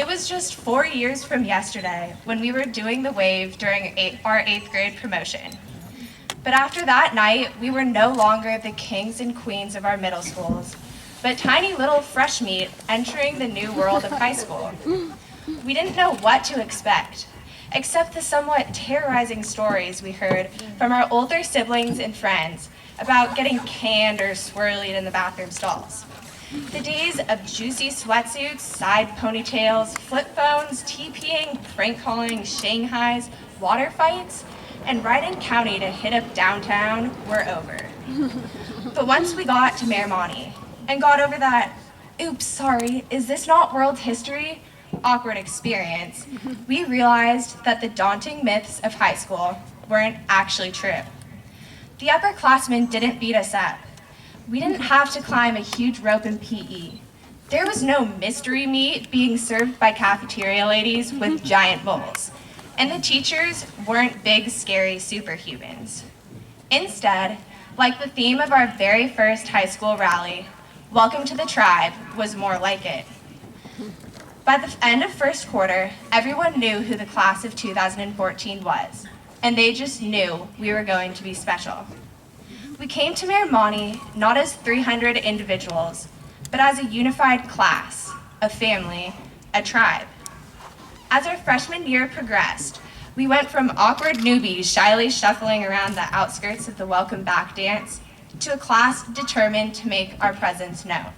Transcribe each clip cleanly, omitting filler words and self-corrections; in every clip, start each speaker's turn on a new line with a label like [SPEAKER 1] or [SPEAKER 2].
[SPEAKER 1] It was just 4 years from yesterday when we were doing the wave during our 8th grade promotion. But after that night, we were no longer the kings and queens of our middle schools, but tiny little fresh meat entering the new world of high school. We didn't know what to expect, except the somewhat terrorizing stories we heard from our older siblings and friends about getting canned or swirlied in the bathroom stalls. The days of juicy sweatsuits, side ponytails, flip phones, TPing, prank calling, Shanghais, water fights, and riding county to hit up downtown were over. But once we got to Miramonte and got over that, oops, sorry, is this not world history? Awkward experience, we realized that the daunting myths of high school weren't actually true. The upperclassmen didn't beat us up. We didn't have to climb a huge rope in PE. There was no mystery meat being served by cafeteria ladies with giant bowls. And the teachers weren't big, scary superhumans. Instead, like the theme of our very first high school rally, Welcome to the Tribe was more like it. By the end of first quarter, everyone knew who the class of 2014 was, and they just knew we were going to be special. We came to Miramonte not as 300 individuals, but as a unified class, a family, a tribe. As our freshman year progressed, we went from awkward newbies shyly shuffling around the outskirts of the welcome back dance to a class determined to make our presence known.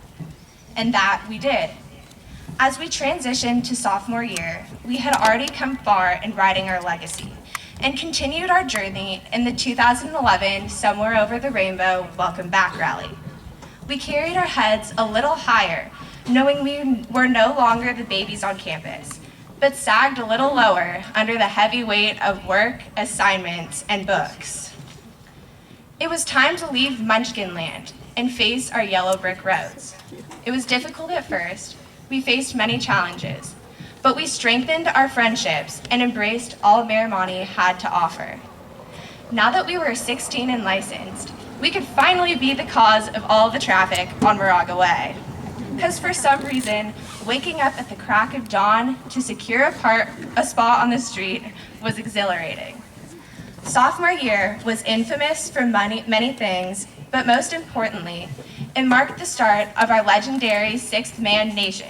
[SPEAKER 1] And that we did. As we transitioned to sophomore year, we had already come far in writing our legacy and continued our journey in the 2011 Somewhere Over the Rainbow Welcome Back Rally. We carried our heads a little higher, knowing we were no longer the babies on campus, but sagged a little lower under the heavy weight of work, assignments, and books. It was time to leave Munchkin Land and face our yellow brick roads. It was difficult at first. We faced many challenges, but we strengthened our friendships and embraced all Miramonte had to offer. Now that we were 16 and licensed, we could finally be the cause of all the traffic on Moraga Way. Because for some reason, waking up at the crack of dawn to secure a spot on the street was exhilarating. Sophomore year was infamous for many things, but most importantly, it marked the start of our legendary Sixth Man Nation,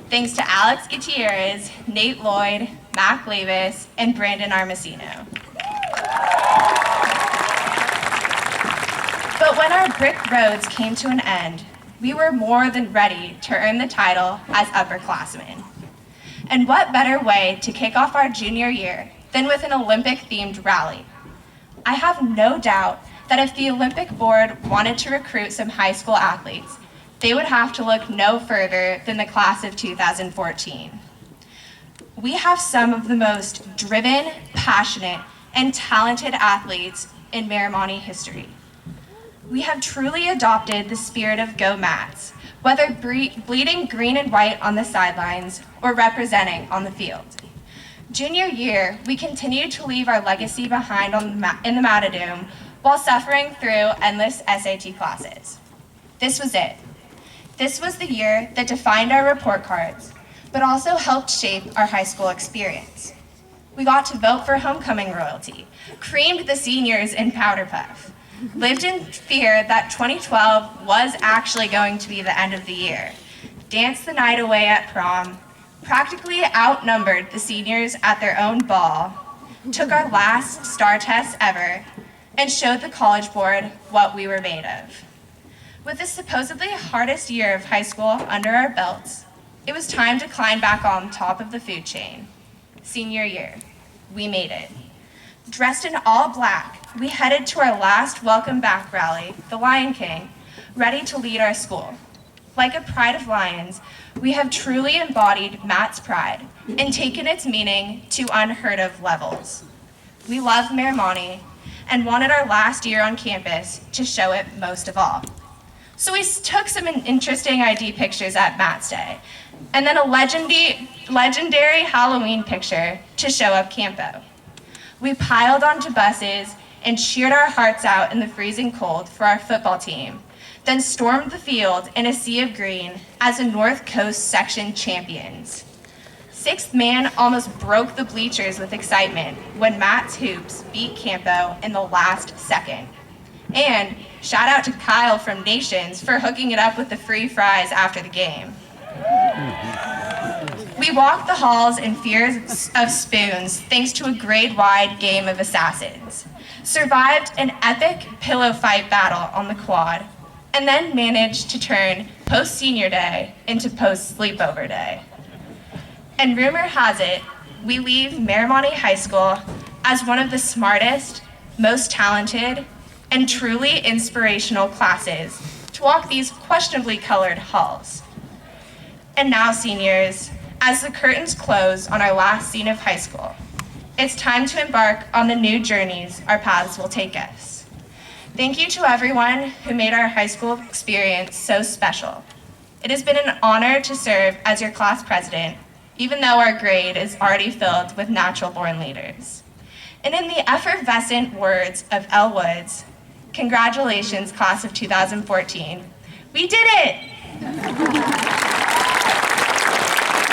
[SPEAKER 1] thanks to Alex Gutierrez, Nate Lloyd, Mac Lavis, and Brandon Armacino. But when our brick roads came to an end, we were more than ready to earn the title as upperclassmen. And what better way to kick off our junior year than with an Olympic-themed rally? I have no doubt that if the Olympic board wanted to recruit some high school athletes, they would have to look no further than the class of 2014. We have some of the most driven, passionate, and talented athletes in Miramonte history. We have truly adopted the spirit of Go Mats, whether bleeding green and white on the sidelines or representing on the field. Junior year, we continued to leave our legacy behind in the Matadome while suffering through endless SAT classes. This was it. This was the year that defined our report cards, but also helped shape our high school experience. We got to vote for homecoming royalty, creamed the seniors in Powder Puff, lived in fear that 2012 was actually going to be the end of the year, danced the night away at prom, practically outnumbered the seniors at their own ball, took our last STAR test ever, and showed the College Board what we were made of. With the supposedly hardest year of high school under our belts, it was time to climb back on top of the food chain. Senior year, we made it. Dressed in all black, we headed to our last welcome back rally, the Lion King, ready to lead our school. Like a pride of lions, we have truly embodied Matt's pride and taken its meaning to unheard of levels. We love Miramonte and wanted our last year on campus to show it most of all. So we took some interesting ID pictures at Matt's Day, and then a legendary Halloween picture to show up Campo. We piled onto buses and cheered our hearts out in the freezing cold for our football team, then stormed the field in a sea of green as the North Coast section champions. sixth man almost broke the bleachers with excitement when Matt's hoops beat Campo in the last second. And shout out to Kyle from Nations for hooking it up with the free fries after the game. We walked the halls in fear of spoons thanks to a grade-wide game of assassins, survived an epic pillow fight battle on the quad, and then managed to turn post-senior day into post-sleepover day. And rumor has it, we leave Miramonte High School as one of the smartest, most talented, and truly inspirational classes to walk these questionably colored halls. And now, seniors, as the curtains close on our last scene of high school, it's time to embark on the new journeys our paths will take us. Thank you to everyone who made our high school experience so special. It has been an honor to serve as your class president, even though our grade is already filled with natural-born leaders. And in the effervescent words of Elle Woods, congratulations, class of 2014. We did it!